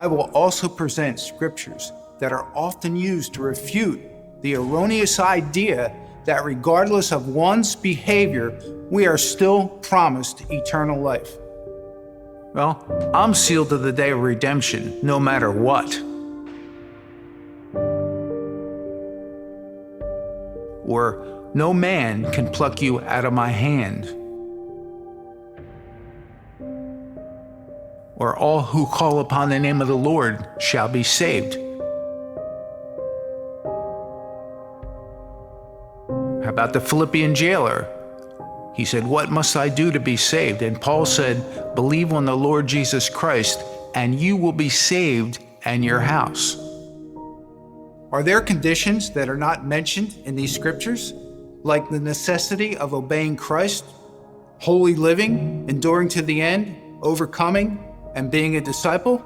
I will also present scriptures that are often used to refute the erroneous idea that regardless of one's behavior, we are still promised eternal life. Well, I'm sealed to the day of redemption, no matter what. Or, no man can pluck you out of my hand. Or, all who call upon the name of the Lord shall be saved. How about the Philippian jailer? He said, "What must I do to be saved?" And Paul said, "Believe on the Lord Jesus Christ, and you will be saved and your house." Are there conditions that are not mentioned in these scriptures, like the necessity of obeying Christ, holy living, enduring to the end, overcoming, and being a disciple?